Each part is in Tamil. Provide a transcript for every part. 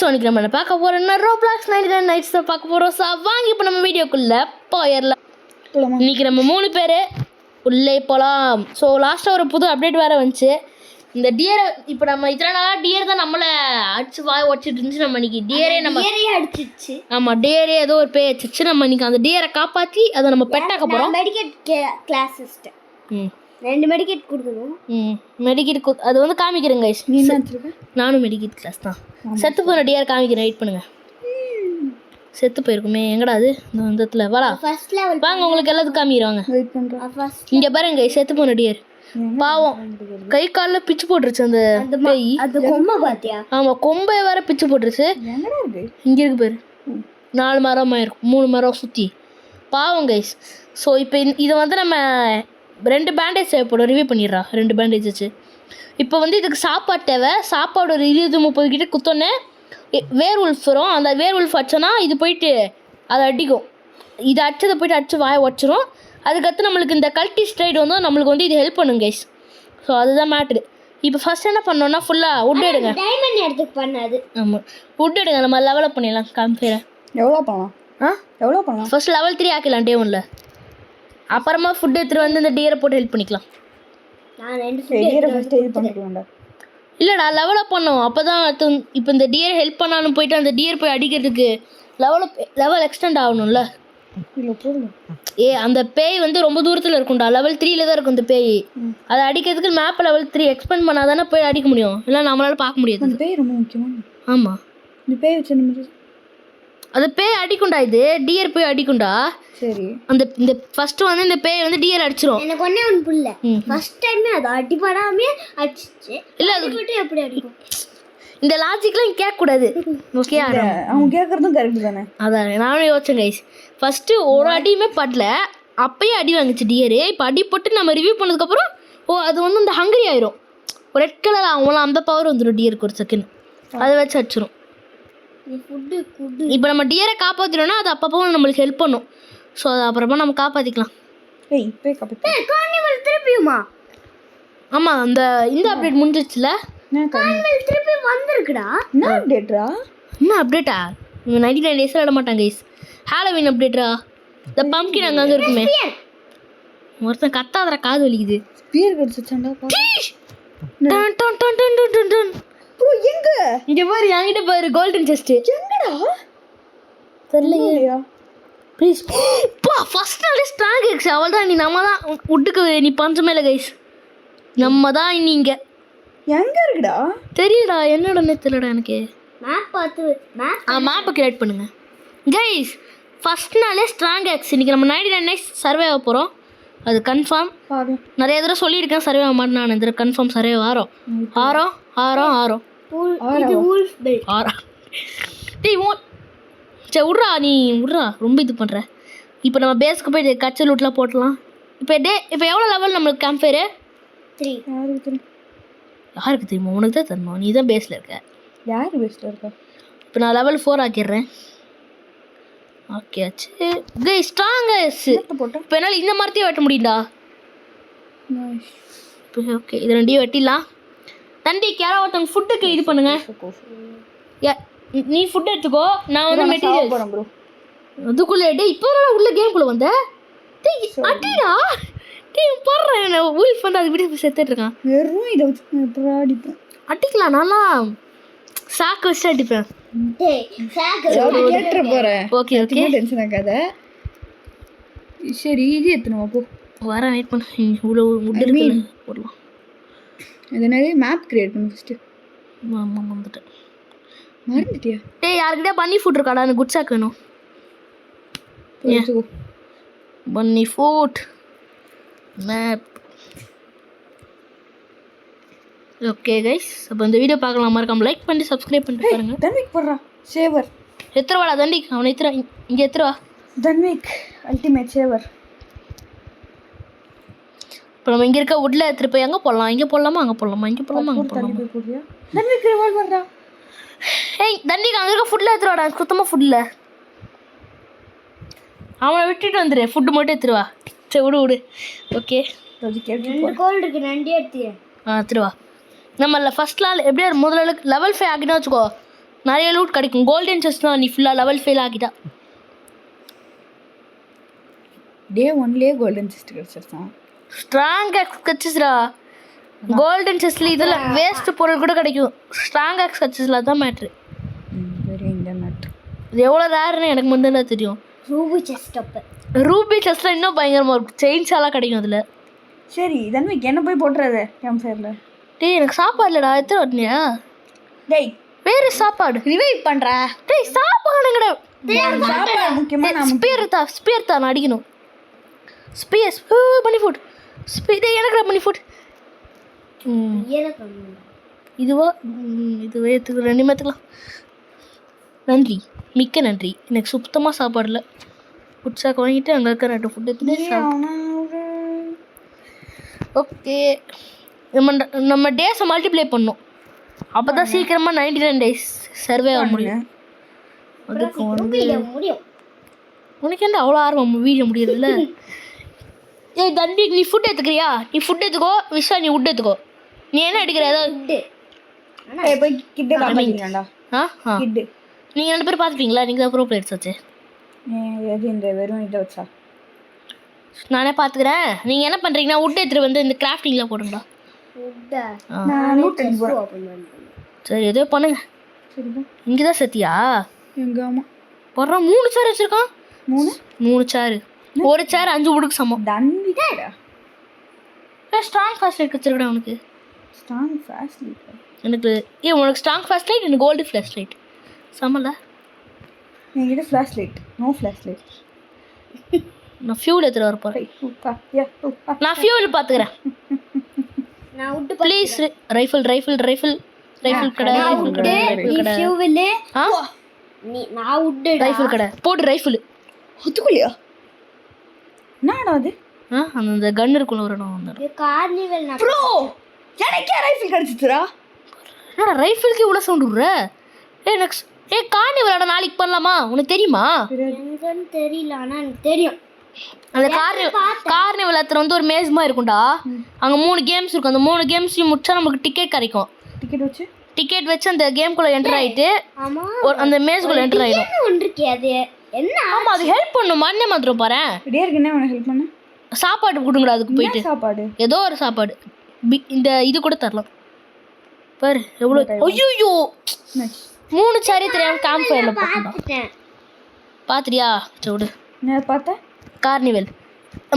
இன்னைக்கு நம்ம பார்க்க போறோம்னா ரோப்ளாக்ஸ் 99 நைட்ஸ் பார்க்க போறோம். வாங்கி இப்போ நம்ம வீடியோக்குள்ள போயிடலாம். இன்னைக்கு நம்ம 3 பேர் உள்ளே போகலாம். ஸோ லாஸ்ட்டாக ஒரு புது அப்டேட் வேறு வந்துச்சு. இந்த டியரை இப்போ நம்ம இத்தனை நாளாக டியர் தான் நம்மளை அடிச்சு வாய் வச்சுட்டு இருந்துச்சு. நம்ம இன்னைக்கு டியரே அடிச்சிச்சு. ஆமாம், டியரே ஏதோ ஒரு பேர் வச்சிச்சு. நம்ம இன்னைக்கு அந்த டியரை காப்பாற்றி அதை நம்ம பெட்டாக்க போகிறோம். மெடிக்கேட் கிளாஸ் சிஸ்டம் 2 மெடிக்கேட் கொடுக்கணும். மெடிக்கேட் அது வந்து காமிக்கிறேங்க கைஸ். நானும் மெடிக்கேட் கிளாஸ் தான். செத்து போன டியர் காமிக்கிறேன், வெயிட் பண்ணுங்க. செத்து போயிருக்குமே, எங்கடா அது? இந்த இடத்துல வாடா, வாங்க உங்களுக்கு எல்லாத்துக்கும் காமிக்கிறாங்க. இங்கே பாருங்க செத்து போன டியர். பாவம், கை காலில் பிச்சு போட்டுருச்சு அந்த பேய். ஆமாம், கொம்பை வேற பிச்சு போட்டுருச்சு. இங்கே இருக்கு பேர் 4 மரமாக இருக்கும், 3 மரம் சுற்றி. பாவம் கைஸ். ஸோ இப்போ இதை வந்து நம்ம 2 பேண்டேஜ் தேவைப்படும். ரிவ்யூ பண்ணிடுறா 2 பேண்டேஜ் வச்சு. இப்போ வந்து இதுக்கு சாப்பாடு தேவை. சாப்பாடு ஒரு 20-30 கிட்ட குத்தோன்னே வேர் உல்ஃப் வரும். அந்த வேர் உல்ஃப் அடிச்சோன்னா இது போயிட்டு அதை அடிக்கும். இது அடிச்சதை போயிட்டு அடிச்சு வாயை உடச்சிரும். அதுக்கடுத்து நம்மளுக்கு இந்த கல்ட்டி ஸ்ட்ரைட் வந்து நம்மளுக்கு வந்து இது ஹெல்ப் பண்ணுங்க கைஸ். ஸோ அதுதான் மேட்ரு. இப்போ ஃபர்ஸ்ட் என்ன பண்ணோன்னா ஃபுல்லாக வுட் எடுங்க. டைமண்ட் எடுத்துக்கு பண்ணாது. ஆமாம், வுட் எடுங்க. நம்ம லெவலப் பண்ணிடலாம். காமிக்கிறேன் எவ்வளோ பண்ணலாம். எவ்வளோ பண்ணலாம்? ஃபர்ஸ்ட் லெவல் 3 ஆக்கிடலாம் டே 1ல். அப்புறமா ஃபுட் எடுத்துகிட்டு வந்து இந்த டியரை போட்டு ஹெல்ப் பண்ணிக்கலாம். இல்லைடா, லெவலப் பண்ணோம். அப்போ தான் இப்போ இந்த டியர் ஹெல்ப் பண்ணாலும் போயிட்டு அந்த டியர் போய் அடிக்கிறதுக்கு லெவல் எக்ஸ்டெண்ட் ஆகணும்ல. அந்த பேய் வந்து ரொம்ப தூரத்தில் இருக்கும்டா. லெவல் 3ல தான் இருக்கும் இந்த பேய். அதை அடிக்கிறதுக்கு மேப் லெவல் 3 எக்ஸ்பெண்ட் பண்ணால் தானே போய் அடிக்க முடியும். இல்லை நம்மளால பார்க்க முடியாது. அந்த பேய் ரொம்ப முக்கியமாக. ஆமாம், இந்த பேய் வச்சு அது பேய் அடிக்கும்டா. இது டியர் போய் அடிக்கும்டா. சரி, இந்த ஃபர்ஸ்ட் வந்து இந்த பேய் வந்து டியர் அடிச்சிரும். எனக்கு ஒண்ணே ஒன்று புரியல. ஃபர்ஸ்ட் டைம் அது அடிபடாமே அடிச்சிச்சு. இல்லை அது மட்டும் எப்படி அடிக்கும்? இந்த லாஜிக்லாம் கேட்கக்கூடாது. ஓகே, அவங்க கேட்குறதும் கரெக்டு தானே. அதான் நானும் யோசிச்சேன் கைஸ். ஃபஸ்ட்டு ஒரு அடியுமே படல, அப்பயே அடி வாங்கிச்சு டியரு. இப்போ அடி போட்டு நம்ம ரிவ்யூ பண்ணதுக்கப்புறம் அது வந்து இந்த ஹங்கரி ஆயிரும். ஒரு ரெட் கலர் ஆகும்லாம், அந்த பவர் வந்துடும் டியருக்கு ஒரு செகண்ட். அதை வச்சு அடிச்சிடும். இப்போ நம்ம டியரை காப்பாற்றினோன்னா அது அப்பப்போ நம்மளுக்கு ஹெல்ப் பண்ணும். ஸோ அது அப்புறமா நம்ம காப்பாற்றிக்கலாம். திருப்பியுமா? ஆமாம், இந்த அப்டேட் முடிஞ்சிச்சுல. திருப்பி வந்திருக்குடா. என்ன அப்டேட்ரா? என்ன அப்டேட்டா? 99 டேஸில் விட மாட்டாங்க கைஸ். ஹாலோவீன் அப்டேட்ரா. இந்த பம்ப்கின் அங்கே இருக்குமே. ஒருத்தன் கத்தாதர காது வலிக்குது. ஸ்பியர் கடிச்சிச்சாண்டா. ப்ரோ எங்க? இங்க பாரு, என்கிட்ட பாரு கோல்டன் செஸ்ட். எங்கடா? தெரியலையா? ப்ளீஸ் பா. ஃபர்ஸ்ட் நாளே ஸ்ட்ராங் எக்ஸ். அவள் தான். நம்ம தான் உட்டுக்கு நீ பஞ்சமே இல்லை கைஸ். நம்ம தான் இங்கே. எங்க இருக்குடா? தெரியலடா, என்னோட தெரியலடா எனக்கு. மேப் பார்த்து மேப்பை கிரியேட் பண்ணுங்க கைஸ். ஃபர்ஸ்ட் நாளே ஸ்ட்ராங் எக்ஸ். இன்னைக்கு நம்ம 99 நைட்ஸ் சர்வே ஆக போகிறோம். அது கன்ஃபார்ம். நிறைய தடவை சொல்லியிருக்கேன் சர்வே ஆக மாட்டேன். நான் இந்த கன்ஃபார்ம் சர்வே ஆறோம். டேய் சரி விட்றா, நீ விட்றா, ரொம்ப இது பண்ணுற. இப்போ நம்ம பேஸ்க்கு போய் கச்சல் லூட்லாம் போட்டலாம். இப்போ எவ்வளோ லெவல் நம்மளுக்கு கேம்ப் ஃபயரு? 3. யாருக்கு தெரியுமா? உனக்கு தான் தரணும். நீ தான் பேஸில் இருக்க. யார் பேஸில் இருக்கா? இப்போ நான் லெவல் 4 ஆக்கிடுறேன். ஓகே ஆச்சு கை. ஸ்ட்ராங்கஸ்ட் போட்டேன். இப்போ என்னால் இந்த மரத்தையும் வெட்ட முடியும்டா. ஓகே, இது 2 வெட்டிடலாம். தண்டிக்கு யாராவது ஒருத்தவங்க ஃபுட்டுக்கு இது பண்ணுங்க. நீ ஃபுட் எடுத்துக்கோ, நான் வந்து மெட்டீரியல் போகிறேன் ப்ரோ. அதுக்குள்ளே டே இப்போ உள்ள கேம்குள்ளே வந்த அடிடா. டே போடுறேன் உல்ஃப் வந்து அது வீட்டு செத்துட்டு இருக்கான். வெறும் இதை வச்சு அடிப்பேன். அடிக்கலாம், நல்லா சாக்கு வச்சு அடிப்பேன். கேட்டுற போகிறேன். ஓகே ஓகே, டென்ஷன் ஆகாத. சரி, இது எத்தனை போ வரேன், வெயிட் பண்ண. இவ்வளோ முட்டு போடலாம். இது என்னது? மேப் கிரியேட் பண்ணு ஃபஸ்ட்டு. ஆமாம், வந்துட்டேன். மறந்துட்டியா? டே யாருக்கிட்டே பன்னி ஃபுட் இருக்காடா? எனக்கு குட் சாக் வேணும். பன்னி ஃபுட் மேப். ஓகே கைஸ், அப்போ இந்த வீடியோ பார்க்கலாம். மறக்காம லைக் பண்ணி சப்ஸ்கிரைப் பண்ணிட்டு பாருங்க. தன்விக் போடுறா சேவர். எத்தனை தண்டிக் அவனை எத்தனை இங்கே எத்தனை தன்விக் அல்டிமேட் சேவர். இப்போ நம்ம இங்கே இருக்க வுட்டில் எடுத்துகிட்டு போய் எங்கே போடலாம்? இங்கே போடலாமா அங்கே போடலாமா? இங்கே போடலாமா அங்கே போடலாமா? தன்விக் ரிவால்வ் பண்ணுறா. ஏய் தண்டிக் அங்கே இருக்க ஃபுட்டில் எடுத்துருவாடா. சுத்தமாக ஃபுட்டில் அவனை விட்டுட்டு வந்துடு. ஃபுட்டு மட்டும் எடுத்துருவா. சரி விடு. ஓகே, கோல்டு இருக்கு. நண்டி எடுத்து எடுத்துருவா. நம்ம ஃபர்ஸ்ட் நாள் எப்படியா முதல்ல லெவல் 5 ஆகினா வச்சுக்கோ. நிறைய லூட் கிடைக்கும். கோல்டன் செஸ்னா நீ ஃபுல்லாக லெவல் ஃபெயில் ஆகிட்டா. டே 1லயே கோல்டன் செஸ்ட் கிடைச்சிருச்சான். ஸ்ட்ராங் ஆக்ஸ் கட்சிஸ்ரா. கோல்டன் செஸ்ல இதில் வேஸ்ட் பொருள் கூட கிடைக்கும். ஸ்ட்ராங் ஆக்ஸ் கட்சிஸில் தான் மேட்ரு. Very internet. இது எவ்வளோ ரேர்னு எனக்கு மட்டும் தான் தெரியும். ரூபி செஸ்ட் அப்போ ரூபி செஸ்ல இன்னும் பயங்கரமாக இருக்கும். செயின்ஸாலாம் கிடைக்கும் அதில். சரி தன்விக் என்ன போய் போட்டுறது கேம்ப் ஃபயரில். டேய் எனக்கு சாப்பாடு இல்லைடா. எத்தனை வரலையா? டேய் வேறு சாப்பாடு ரிவைவ் பண்ணுறா. டேய் சாப்பாடுங்கடா. சாப்பாடு முக்கியமாக நான் ஸ்பியர் தான் நான் அடிக்கணும். ஸ்பியர்ஸ் மணி ஃபுட் டேய் எனக்கு மணி ஃபுட். இதுவே எடுத்துக்க 2 எடுத்துக்கலாம். நன்றி, மிக்க நன்றி. எனக்கு சுத்தமாக சாப்பாடு இல்லை. ஃபுட் சாக் வாங்கிட்டு அங்கே இருக்க 2 ஃபுட் எடுத்துட்டு ஓகே. நம்ம டேஸை மல்டிப்ளை பண்ணோம். அப்போ தான் சீக்கிரமாக 99 days சர்வே ஆக முடியும். அதுக்கு வந்து முடியும். உனக்கு என்ன அவ்வளோ ஆர்வம் வீடியோ முடியறதில்ல? ஏய் தண்டி நீ ஃபுட் எடுத்துக்கிறியா? நீ ஃபுட் எடுத்துக்கோ. விஷா நீ உட் எடுத்துக்கோ. நீ என்ன எடுக்கிற? ஏதாவது போய் கிட்ட காமிக்கிறேன்டா. கிட்டு நீங்கள் 2 பேரும் பார்த்துப்பீங்களா? நீங்கள் தான் ப்ரோ பிளேயர்ஸ் வச்சு. எது இந்த வெறும் இதை வச்சா? நானே பார்த்துக்கிறேன். நீங்கள் என்ன பண்ணுறீங்கன்னா உட் எடுத்துகிட்டு வந்து இந்த கிராஃப்டிங்கில் போடுங்களா? நான் லூட் அடிக்க போகிறேன். சரி ஏதோ பண்ணுங்க. சரிப்பா. இங்கே தான் சத்தியா எங்கள் ஆமாம் போடுறான். 3 சேர் வச்சுருக்கான். 3 சேர். ஒரு சேர் 5 உடுக்கு சமம். தன்விக்கா ஸ்ட்ராங் ஃபாஸ்ட் லைட் வச்சிருக்கா உனக்கு? ஸ்ட்ராங் ஃபாஸ்ட் லைட் எனக்கு உனக்கு ஸ்ட்ராங் ஃபாஸ்ட் லைட், எனக்கு கோல்டு ஃப்ளாஷ் லைட் சமல. என்கிட்ட flash light no flash light. நான் ஃபியூல் எடுத்துகிட்டு வர போகிறேன். நான் ஃபியூல் பார்த்துக்கிறேன். நான் உட் ப்ளீஸ். ரைஃபிள் கடை. ரைஃபிள் கடை. நான் உட் ரைஃபிள் கடை போட்டு ரைஃபிள் ஒத்துக்குள்ளியா? என்னடா அது? அந்த கன் இருக்குள்ள ஒரு இடம் வந்து கார்னிவல். ப்ரோ எனக்கே ரைஃபிள் கிடைச்சிச்சுடா. என்னடா ரைஃபிளுக்கு இவ்வளோ சவுண்ட் விடுற? கார்னிவல் நாளைக்கு பண்ணலாமா? உனக்கு தெரியுமா? எங்கன்னு தெரியல, ஆனால் எனக்கு தெரியும். அந்த கார்னிவல் அத்தனை வந்து ஒரு மேஸ்மா இருக்கும்டா. அங்கே 3 கேம்ஸ் இருக்கும். அந்த 3 கேம்ஸையும் முடிச்சா நமக்கு டிக்கெட் கிடைக்கும். டிக்கெட் வச்சு அந்த கேம்குள்ளே என்டர் ஆகிட்டு அந்த மேஸ்குள்ளே என்டர் ஆகிடும். அது என்ன? ஆமாம் அது ஹெல்ப் பண்ணும். மண்ணே மாத்திரம் பாரு. என்ன ஹெல்ப் பண்ண? சாப்பாடு கொடுங்கடா. அதுக்கு போயிட்டு சாப்பாடு ஏதோ ஒரு சாப்பாடு இந்த இது கூட தரலாம் பாரு. எவ்வளோ ஐயோ 3 சாரி தெரியாமல் கேம்ப் ஃபயரில் போட்டுட்டேன். பார்த்துட்டியா? சவுடு நான் பார்த்தேன். கார்னிவல்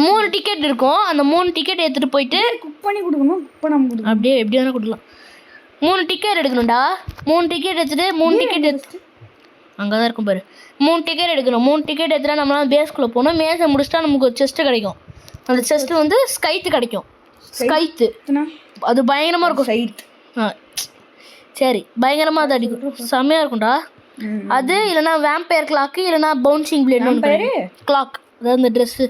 3 டிக்கெட் இருக்கும். அந்த 3 டிக்கெட் எடுத்துகிட்டு போயிட்டு குக் பண்ணி கொடுக்கணும். குக் பண்ணாமல் கொடுக்கணும். அப்படியே எப்படி வேணால் கொடுக்கலாம். 3 டிக்கெட் எடுக்கணும்டா. 3 டிக்கெட் எடுத்துகிட்டு 3 டிக்கெட் எடுத்து அங்கே தான் இருக்கும் பாரு. 3 டிக்கெட் எடுக்கணும். 3 டிக்கெட் எடுத்துட்டா நம்மளால் பேஸ்குள்ளே போகணும். மேஸை முடிச்சுட்டா நமக்கு ஒரு செஸ்ட்டு கிடைக்கும். அந்த செஸ்ட்டு வந்து ஸ்கைத்து கிடைக்கும். ஸ்கைத்து அது பயங்கரமாக இருக்கும். சைட் சரி பயங்கரமாக அது அடிக்கும். செம்மையாக இருக்கும்டா அது. இல்லைனா வேம்பயர் கிளாக்கு, இல்லைனா பவுன்சிங் பிளேட் கிளாக். அதாவது இந்த ட்ரெஸ்ஸு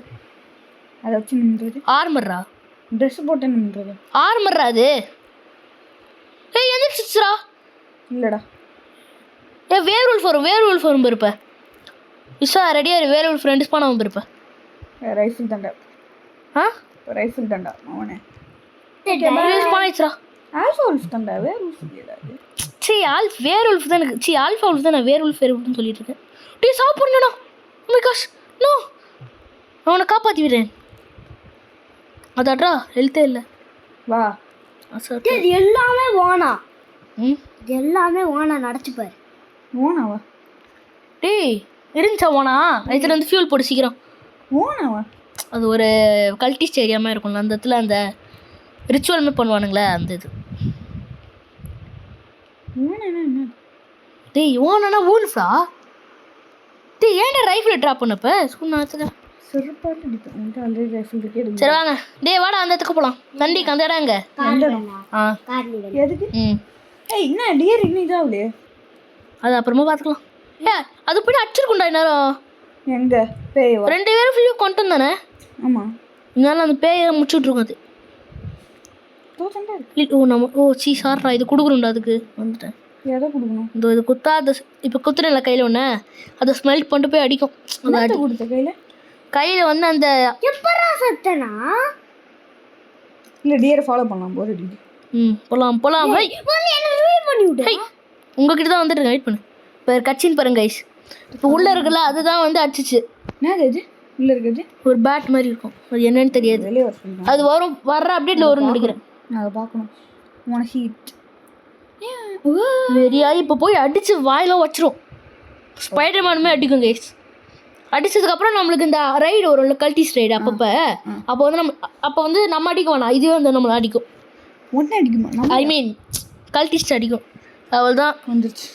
அதை வச்சு நின்றது. ஆர்மர்ரா ட்ரெஸ் போட்டு நின்றது. ஆர்மர்ரா அது. எந்திரிச்சிச்சுரா. இல்லைடா வேர்வூல்ஃப் வரும் இருப்ப. விசா ரெடியாக வேர்வூல்ஃப் 2 ஸ்பான் ஆகும் இருப்ப. ரைஃபிள் தாண்டா. ரைஃபிள் தாண்டா அவனே ஸ்பான் ஆயிடுச்சுரா. ஆல்ஃபா உல்ஃப் தாண்டா. வேர்வூல்ஃப் இல்லைடா அது. வேர்வூல்ஃப் தான் எனக்கு. ஆல்ஃபா உல்ஃப் தான். நான் வேர்வூல்ஃப்னு சொல்லிட்டு இருக்கேன். டேய் சாப்பிட்ணுடா. Oh my gosh no. அவனை காப்பாற்றி விடுறேன். அதாட்ரா ஹெல்த்தே இல்லை. வா இது எல்லாமே வானா. இது எல்லாமே வானா நடச்சுப்பார். ஓனாவா? டேய் இருந்துச்சா ஓனா? இதில் வந்து ஃபியூல் போட்டு சீக்கிரம். ஓனாவா? அது ஒரு கல்டிஸ்ட் ஏரியாமல் இருக்கும்ல அந்த இடத்துல அந்த ரிச்சுவல்மே பண்ணுவானுங்களே அந்த இது. டேய் ஓனா வூல்ஃபா? டேய் ஏன்டா ரைஃபிள் ட்ராப் பண்ணப்ப சொன்னாச்சுங்க. சரி வாங்க டேய் வாடா அந்த இடத்துக்கு போகலாம். தண்டிக்கு அந்த இடம் எங்க? எதுக்கு? என்ன டியர் இன்னும் இதாகலையே? அது அப்புறமா பார்த்துக்கலாம். அது போய் அடிச்சிருக்கும்டா நேரம். எங்க பேயவா? 2 பேரும் ஃபுல்லும் கொண்டு வந்தானே. ஆமாம் இதனால அந்த பேயை முடிச்சுட்ருக்கோம் அது. சார்ரா இது கொடுக்கணும்டா. அதுக்கு வந்துட்டேன். எதை கொடுக்கணும்? இது குத்தா அது இப்போ குத்துறல கையில் ஒன்று அதை ஸ்மெல்ட் பண்ணிட்டு போய் அடிக்கும். அதை கொடுத்த கையில் வந்து அந்த எப்பரா சத்தனா? இல்லை டியரை ஃபாலோ பண்ணலாம். போர் அடிக்குது. போகலாம். என்ன ரிவைவ் பண்ணி விடு. உங்ககிட்ட தான் வந்துட்டு வெயிட் பண்ணு. இப்போ கட்சின்னு பாருங்க கைஸ். இப்போ உள்ளே இருக்குல்ல அதுதான் வந்து அடிச்சிச்சு. என்னது இது உள்ளே இருக்குது? ஒரு பேட் மாதிரி இருக்கும், அது என்னன்னு தெரியாது. வெளியே வர சொல்லுங்க. அது வர்ற அப்டேட்டில் வரும்னு நினைக்கிறேன். நான் அதை பார்க்கணும். உன ஹீட் வெறியாகி இப்போ போய் அடித்து வாயிலாம் வச்சிரும். ஸ்பைடர்மேனுமே அடிக்கும் கைஸ். அடித்ததுக்கப்புறம் நம்மளுக்கு இந்த ரைடு வரும்ல, கல்டிஸ் ரைடு. அப்போ வந்து நம்ம அடிக்க வேணாம், இதுவே வந்து நம்மளை அடிக்கும். ஒன்றே அடிக்குமா? ஐ மீன் கல்டிஸ்ட் அடிக்கும். அவள் தான் வந்துருச்சு.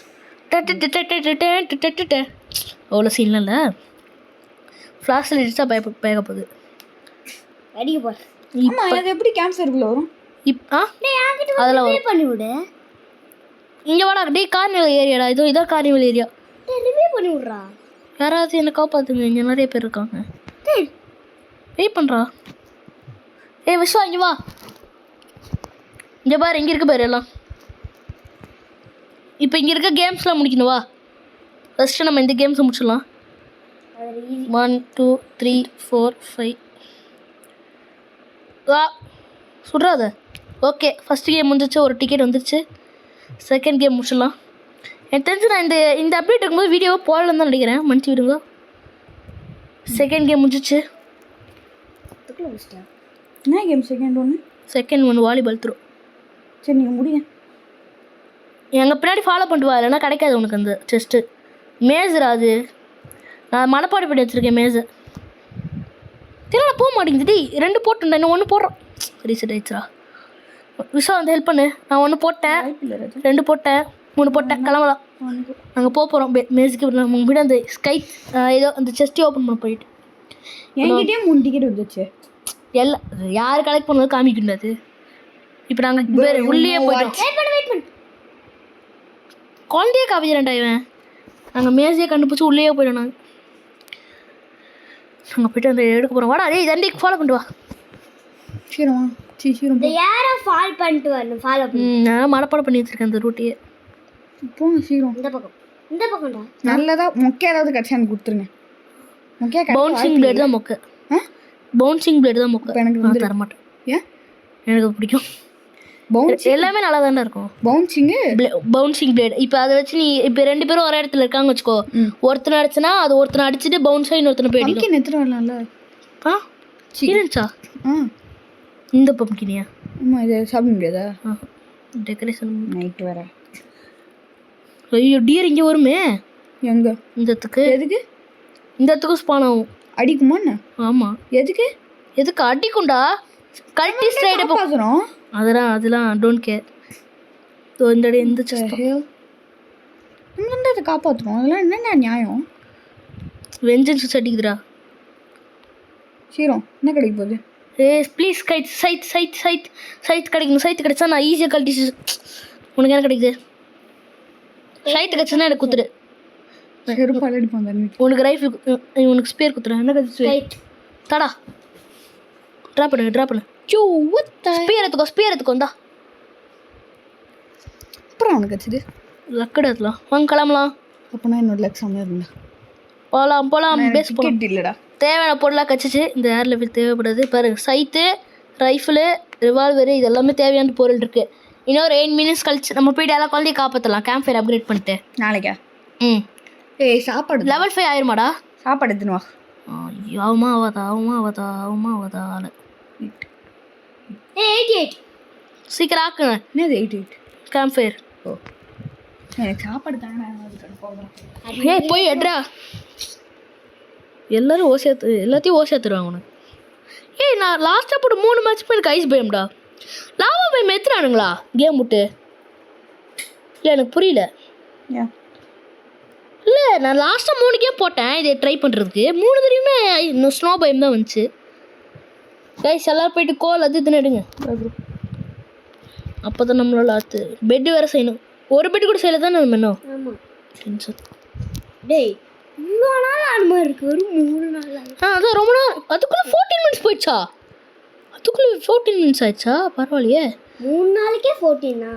அவ்வளோ சீன்லாம் இல்லை. ஃப்ளாஷில் அடிச்சா பயக்க போகுது. அடிக்க போற ஆமாம், அது எப்படி கேம்ப்ஃபயருக்குள்ளே வரும்? அதெல்லாம் வரும். பண்ணி விடு. இங்கே வாடா டே, கார்னிவல் ஏரியாடா. இதான் கார்னிவல் ஏரியா. ரிவ்யூ பண்ணி விடுறா. யாராவது என்னை காப்பாற்றுங்க, இங்கே நிறைய பேர் இருக்காங்க. வெயிட் பண்ணுறா. விஸ்வா இங்கே வா. இங்கே பாரு, இங்கே இருக்க பாரு எல்லாம். இப்போ இங்கே இருக்க கேம்ஸ்லாம் முடிக்கணும். வா ஃபஸ்ட்டு நம்ம இந்த கேம்ஸை முடிச்சிடலாம். 1 2 3 4 5. வா சுடுறாத. ஓகே, ஃபஸ்ட்டு கேம் முடிஞ்சிச்சு, ஒரு டிக்கெட் வந்துருச்சு. செகண்ட் கேம் முடிச்சிடலாம். எனக்கு தெரிஞ்சு நான் இந்த அப்டேட் இருக்கும்போது வீடியோவை போடலன்னு தான் நினைக்கிறேன், மன்னிச்சு விடுங்க. செகண்ட் கேம் முடிஞ்சிச்சு. என்ன கேம் செகண்ட் ஒன்று? செகண்ட் ஒன்று வாலிபால் த்ரோ. சரி நீங்கள் முடிங்க. எங்கள் பின்னாடி ஃபாலோ பண்ணிட்டு வா, இல்லைன்னா கிடைக்காது உனக்கு அந்த செஸ்ட்டு. மேஸுரா அது, நான் மனப்பாடு பண்ணி வச்சுருக்கேன் மேஸு. தெரியல போக மாட்டேங்குது. 2 போட்டுண்டேன், இன்னும் 1 போடுறோம். ரீசெட் ஆயிடுச்சுரா. விஷா வந்து ஹெல்ப் பண்ணு. நான் 1 போட்டேன், 2 போட்டேன், 3 போட்டேன். கிளம்பலாம், நாங்கள் போகிறோம் மேஸுக்கு. நம்ம விட அந்த ஸ்கை ஏதோ அந்த செஸ்ட்டே ஓப்பன் பண்ண போயிட்டு என்கிட்டயே 3 டிக்கெட் வந்துச்சு. எல்லாம் யார் கலெக்ட் பண்ணது காமிக்கின்றது. இப்போ நாங்கள் உள்ளே போயிட்டோம். குழந்தையே காமிக்கிறேன்டா இவன். நாங்கள் மேஸையே கண்டுபிடிச்சி உள்ளே போயிட்டோம். நாங்கள் போய்ட்டு அந்த எடுக்க போகிறோம். வாடா டேய், தண்டிக்கு ஃபாலோ பண்ணிட்டு வா. சீரமா சீரம் யாரை ஃபாலோ பண்ணிட்டு வரணும்? ஃபாலோ பண்ணி நான் மனப்பாடம் பண்ணி வச்சுருக்கேன் அந்த ரூட்டையே. போங்க சீரம். இந்த பக்கம்டா. நல்லதா மொக்கே ஏதாவது கிடச்சா எனக்கு கொடுத்துருங்க. மொக்கே பவுன்சிங் பிளேட் தான் மொக்க. பவுன்சிங் பிளேட் தான் மொக்க. எனக்கு நான் தரமாட்டேன். ஏன்? எனக்கு பிடிக்கும். எல்லாமே நல்லா தானே இருக்கும். Bouncing blade. இப்போ அதை வச்சு நீ இப்போ 2 பேரும் ஒரே இடத்துல இருக்காங்க வச்சுக்கோ. ஒருத்தனை அடிச்சுனா அது ஒருத்தனை அடிச்சுட்டு பவுன்ஸ் ஆகி இன்னொருத்தனை போய் அடிக்கும். எத்தனை வரலாம்ல? இருந்துச்சா இந்த பம்கினியா? ஆமாம், இது சாப்பிட முடியாதா? டெக்கரேஷன் நைட் வர. ஐயோ டியர் இங்கே வருமே. எங்கே? இந்த இடத்துக்கு. எதுக்கு? இந்த இடத்துக்கும் ஸ்பான் ஆகும். அடிக்குமா என்ன? ஆமாம். எதுக்கு அடிக்கும்டா? கல்டிஸ் ரைடு பார்க்குறோம். அதெல்லாம் டோன்ட் கேர். இந்த எந்த இங்கேருந்து அதை காப்பாற்றுறோம். அதெல்லாம் என்னென்ன நியாயம்? வெஞ்சன்ஸ் அடிக்குதுடா. சீரம் என்ன கிடைக்க போகுது? ப்ளீஸ் சைட் கிடைக்கணும். சைட் கிடைச்சா நான் ஈஸியாக கல்டிஸ். உனக்கு என்ன கிடைக்குது? சைட் கிடைச்சுன்னா எனக்கு குத்துரு. உனக்கு ரைஃபிள், உனக்கு ஸ்பேர் குத்துறேன். என்ன கிடைச்சு தடா. ட்ரா பண்ணு. ஸ்பேர் எடுத்துக்கோ வந்தா. அப்புறம் அவனுக்கு வச்சுது லக்கடு எடுத்துலாம். வாங்க கிளம்பலாம். அப்போனா என்னோட லக் செம்மையாக இருந்தா போகலாம். பேஸ் போகலாம். இல்லைடா, தேவையான பொருளாக கச்சிச்சு. இந்த ஏர் லெவல் தேவைப்படுது பாருங்க. சைட்டு, ரைஃபிளு, ரிவால்வரு, இது எல்லாமே தேவையான பொருள் இருக்குது. இன்னொரு 8 மினிட்ஸ் கழிச்சு நம்ம போய்ட்டு எல்லாம் குழந்தைய காப்பாற்றலாம். கேம்ப் ஃபயர் அப்கிரேட் பண்ணிட்டு நாளைக்கா? சாப்பாடு லெவல் 5 ஆயிருமாடா? சாப்பாடு எடுத்துன்னு வா. ஆகுமா ஆகாதா? 88 சீக்கிரம் ஆக்குங்க. என்னது 88? Camp fire. எனக்கு சாப்பாடு தானே. போய் எட்ரா. எல்லாரும் எல்லாத்தையும் ஓசேத்துருவாங்க உனக்கு. நான் லாஸ்ட்டாக போட்டு 3 மேட்ச் எனக்கு ஐஸ் பயம்டா. லாவா பயம் எத்துறானுங்களா கேம் விட்டு? இல்லை எனக்கு புரியல. இல்லை நான் லாஸ்ட்டாக 3 கேம் போட்டேன் இதை ட்ரை பண்ணுறதுக்கு. 3 தடவையுமே ஸ்னோ பயம் தான் வந்துச்சு. கைஸ் எல்லோரும் போயிட்டு கோல் அது இதுன்னு எடுங்க. அப்போ தான் நம்மளால ஆற்று. பெட்டு வேறு செய்யணும். ஒரு பெட்டு கூட செய்யல தான் நம்ம இன்னும். டென்ஷன். டேய் இவ்வளோ நாள் ஆன மாதிரி இருக்கு. ஒரு 3 நாள். அதான் ரொம்ப நாள். அதுக்குள்ளே 14 மினிட்ஸ் போயிடுச்சா? அதுக்குள்ளே 14 மினிட்ஸ் ஆயிடுச்சா? பரவாயில்லையே. 3 நாளைக்கே 14ஆ?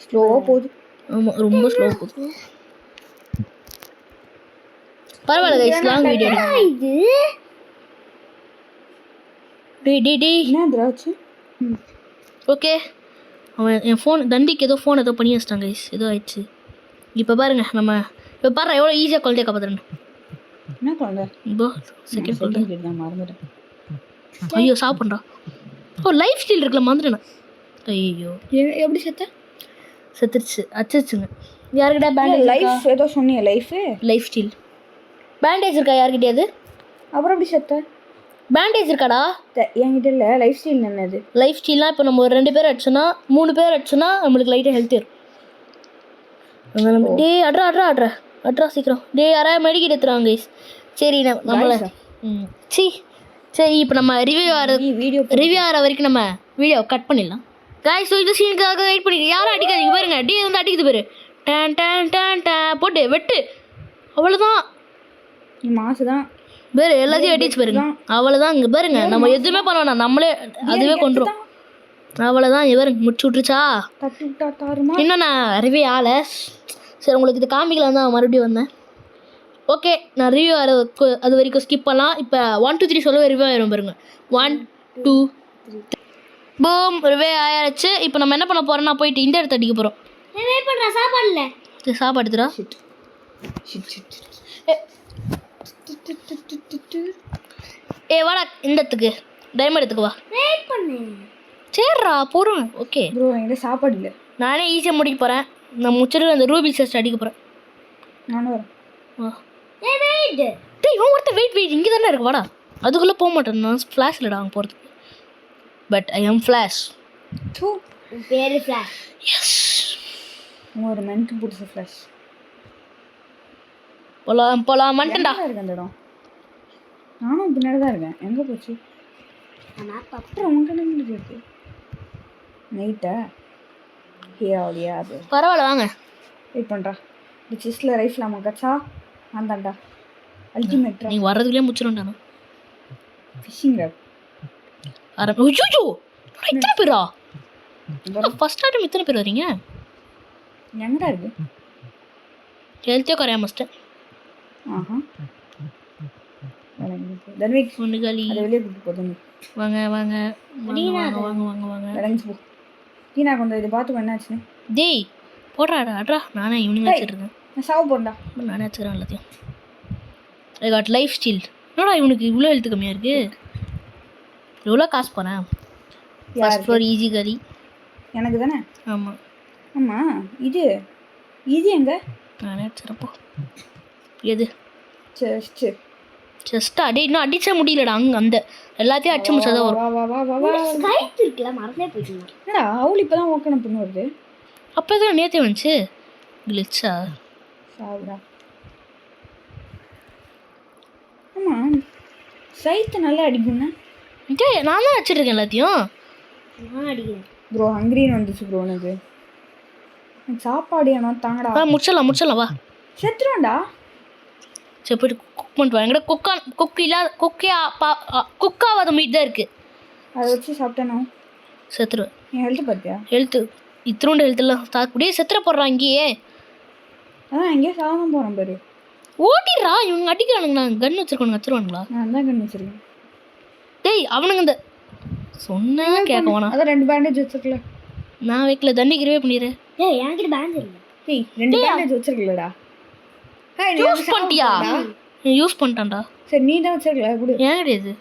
ஸ்லோவாக போகுது. ஆமாம் ரொம்ப ஸ்லோ போகுது. பரவாயில்ல கைஸ், லாங் வீடியோ இது. டேய் என்ன திராட்சை? ஓகே அவன் என் ஃபோன் தண்டிக்கு ஏதோ ஃபோன் ஏதோ பண்ணி வச்சிட்டாங்க கைஸ், ஏதோ ஆயிடுச்சு. இப்போ பாருங்க நம்ம இப்போ பாரு எவ்வளோ ஈஸியாக குழந்தைய காப்பாற்றுறேன்னு. என்ன குழந்தை? இப்போ செகண்ட் குழந்தை. கேட்டு தான் மறந்துட்டேன். ஐயோ சாப்பிட்றா. ஓ லைஃப் ஸ்டைல் இருக்குல்ல மறந்துட்டேன். ஐயோ எப்படி செத்த? செத்துருச்சு, அச்சிச்சுங்க. யாருக்கிட்ட பேண்டேஜ் லைஃப் ஏதோ சொன்னியே லைஃபு லைஃப் ஸ்டைல் பேண்டேஜ் இருக்கா யார்கிட்டயாவது? அப்புறம் எப்படி செத்த? பேண்டேஜ் இருக்காடா? என்கிட்ட இல்லை. லைஃப் ஸ்டைல் என்னது? லைஃப் ஸ்டைல்னால் இப்போ நம்ம ஒரு 2 பேர் அடிச்சோன்னா 3 பேர் அடிச்சோன்னா நம்மளுக்கு லைட்டாக ஹெல்த் இருக்கும். டே அட்ரா அட்ரா அட்ரா அட்ரா சீக்கிரம். டே யாராவது மெடிக்கெட் எடுத்துருவாங்க கைஸ். சரி நம்மளை சரி இப்போ நம்ம ரிவ்யூ ஆகிற வரைக்கும் நம்ம வீடியோ கட் பண்ணிடலாம் கைஸ். ஸோ இந்த சீனுக்காக வெயிட் பண்ணி யாரும் அடிக்காதீங்க. பாருங்க டே வந்து அடிக்குது பாரு. டேன் டேன் டேன் டேன் போட்டு வெட்டு. அவ்வளோதான் மாசு தான் பாரு, எல்லாத்தையும் வெட்டிச்சு பாருங்க. அவ்வளோதான். இங்கே பாருங்க நம்ம எதுவுமே பண்ண வேணாம், நம்மளே அதுவே கொண்டுரும். அவ்வளோதான். இவருங்க முடிச்சு விட்ருச்சா? இன்னும் நான் ரிவ்யூ ஆளை. சரி உங்களுக்கு இது காமிக்கலாம் தான் மறுபடியும் வந்தேன். ஓகே நான் ரிவ்யூ அது வரைக்கும் ஸ்கிப் பண்ணலாம். இப்போ 1 2 3 சொல்ல ரிவ்யூ ஆயிரும் பாருங்க. 1 2 3 பூம் ரிவ்யூ ஆயாச்சு. இப்போ நம்ம என்ன பண்ண போகிறோம்னா போயிட்டு இந்த இடத்த அடிக்க போகிறோம். வெயிட் பண்றா சாப்பாடு இல்ல. சாப்பாடு எடுத்துடா. வாடா இந்த இடத்துக்கு டைமண்ட் எடுத்துக்கு வா. வெயிட் பண்ணு. சரிடா போகிறோம். ஓகே ப்ரோ என்கிட்ட சாப்பாடு இல்லை. நானே ஈஸியாக முடிக்க போகிறேன். நான் முடிச்சிட்டு அந்த ரூபி செஸ்ட் அடிக்க போகிறேன். நானும் வரேன். வெயிட். டேய் இவன் ஒருத்தர் வெயிட் இங்கே தானே இருக்கு. வாடா அதுக்குள்ளே போக மாட்டேன். நான் ஃப்ளாஷ் இல்லைடா அங்கே போகிறதுக்கு. But I am flash. பேரு ஃப்ளாஷ். எஸ் ஒரு மென்ட்டு பிடிச்ச ஃப்ளாஷ். போலாம் மண்டா இருக்கு அந்த இடம். நானும் பின்னாடி தான் இருக்கேன். எங்கே போச்சு? ஆனா அப்புறம் உங்க கிட்ட இருக்கு நைட்டா ஹியாலியா அது பரவாயில்ல வாங்க வெயிட் பண்ணுறா. இந்த செஸ்ல ரைஃபில் மகச்சா ஆந்தாண்டா அல்டிமேட். நீங்கள் வர்றதுக்குள்ளே முடிச்சிடும்டா. ஃபிஷிங் ரேப் ஐயோ இத்தனை பேரா? ஃபர்ஸ்ட் டைம் இத்தனை பேர் வரீங்க? எங்கடா இருக்கு? ஹெல்த்தியோ கரையாமஸ்ட்டேன். ஆஹா தர்விக் ஒன்று காலி. அதை வெளியே கூப்பிட்டு போதும். வாங்க வாங்க வாங்க வாங்க வாங்க வாங்க விளங்கிச்சு போ. டீனா கொஞ்சம் இதை பார்த்துக்கோ என்னாச்சுன்னு. டேய் போடுறாடா அட்ரா. நானே ஈவினிங் வச்சுருக்கேன். நான் சாவு போண்டா. நானே வச்சுக்கிறேன் எல்லாத்தையும். I got life style. என்னடா இவனுக்கு இவ்வளோ எழுத்து கம்மியாக இருக்குது? எவ்வளோ காசு போகிறேன்? ஃபர்ஸ்ட் ஃப்ளோர் ஈஸி கறி எனக்கு தானே? ஆமாம் ஆமாம். இது இது எங்கே? நானே வச்சுருப்போ. எது செஸ்ட்டு? செஸ்ட்டா? டே இன்னும் அடிச்ச முடியலடா. அங்கே அந்த எல்லாத்தையும் அடிச்சு முடிச்சாதான் வரும். வா வா வா வா வா. ஸ்கைப் இருக்குல மறந்தே போயிட்டீங்க. என்னடா அவள் இப்போ தான் ஓக்கணும் பண்ணு வருது. அப்போ தான் நேற்றே வந்துச்சு. கிளிச்சா சாவுடா. ஆமாம் சைத்து நல்லா அடிக்குண்ணா. டே நான் தான் வச்சுருக்கேன் எல்லாத்தையும். நான் அடிக்கிறேன் ப்ரோ ஹங்கிரின்னு வந்துச்சு ப்ரோ. எனக்கு சாப்பாடு ஏனோ தாங்கடா. முடிச்சிடலாம் வா. செத்துருவேன்டா. சரி போய்ட்டு குக் பண்ணிட்டு வா. என்கிட்ட குக்காவாத மீட் தான் இருக்குது. அதை வச்சு சாப்பிட்டேனோ செத்துருவேன். என் ஹெல்த்து பார்த்தியா? ஹெல்த்து இத்தினோண்டு ஹெல்த்தெல்லாம் தாக்கக்கூடிய செத்துற போடுறான் இங்கேயே. அதான் எங்கேயோ சாதம் போகிறேன் பாரு. ஓட்டிடுறா. இவங்க அடிக்கிறானுங்க. நான் கன் வச்சுருக்கோனுங்க வச்சுருவானுங்களா? நான் தான் கண்ணு வச்சிருக்கேன். டேய் அவனுங்க இந்த சொன்னா கேட்க வேணாம். அதான் 2 பேண்டேஜ் வச்சிருக்கல. நான் வைக்கல தண்டிக்கிறவே பண்ணிடுறேன். ஏய் என்கிட்ட பேண்ட் இல்ல. டேய் 2 பேண்டேஜ் வச்சிருக்கலடா. யூஸ் பண்ணிட்டியா? யூஸ் பண்ணிட்டான்டா. சரி நீ தான் வச்சிருக்கல குடு. ஏன் கிடையாது?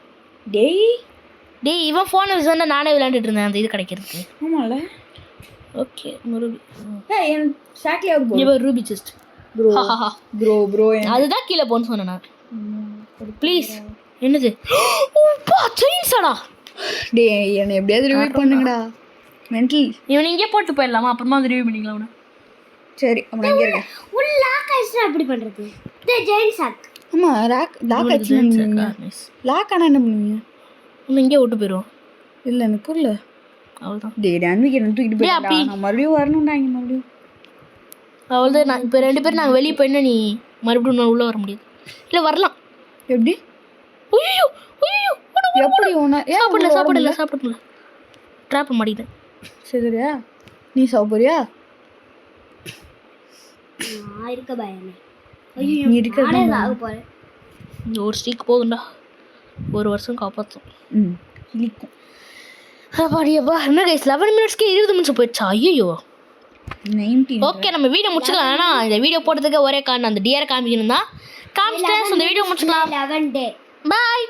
டேய் இவன் ஃபோன் வச்சுருந்தா நானே விளையாண்டுட்டு இருந்தேன் அந்த இது கிடைக்கிறதுக்கு. ஆமாம்ல. Okay Ruby. ஏய் என் ஷாக்லியா போ. இவன் ரூபி செஸ்ட் ப்ரோ அதுதான் கீழே போன்னு சொன்னேன் நான். ப்ளீஸ் என்னது? ஓப்பா செயின்ஸாடா. டேய் என்ன எப்படியாவது ரிவ்யூ பண்ணுங்கடா. மென்டல். இவன் இங்கே போட்டு போயிடலாமா? அப்புறமா வந்து ரிவ்யூ பண்ணிக்கலாம் அவனை. சரி அப்புறம் இங்கே இருக்கேன். உள்ள லாக் ஆயிடுச்சுனா எப்படி பண்றது? இந்த ஜெயின் சாக். ஆமாம் லாக் ஆச்சு. லாக் ஆனால் என்ன பண்ணுவீங்க? இன்னும் இங்கே விட்டு போயிடுவோம். இல்லை எனக்கு புரியல. அவ்வளோதான். டேய் அன்னைக்கு என்ன தூக்கிட்டு போயிட்டா. நான் மறுபடியும் வரணும்டா இங்கே மறுபடியும். அவ்வளோதான். நான் இப்போ 2 பேரும் நாங்கள் வெளியே போயின்னா நீ மறுபடியும் நான் உள்ளே வர முடியாது. இல்லை வரலாம். எப்படி? ஐயோ எப்படி ஒன்றா சாப்பிடல ட்ராப் மாட்டிட்டேன். சரியா நீ சாப்பிட்றியா? நான் இருக்க பயமே. ஐயோ நீ இருக்கிறது ஆக போறேன். இந்த ஒரு ஸ்டிக் போகுண்டா. 1 வருஷம் காப்பாற்றும். கிளிக்கும். அப்பாடியப்பா என்ன கைஸ் 11 மினிட்ஸ்க்கு 20 நிமிஷம் போயிடுச்சா ஐயோ 19 ஓகே நம்ம வீடியோ முடிச்சுக்கலாம் ஏன்னா இந்த வீடியோ போடுறதுக்கு ஒரே காரணம் அந்த டியர் காமிக்கணும் தான் காமிச்சிட்டேன். இந்த வீடியோ முடிச்சுக்கலாம். 11 டே பாய்.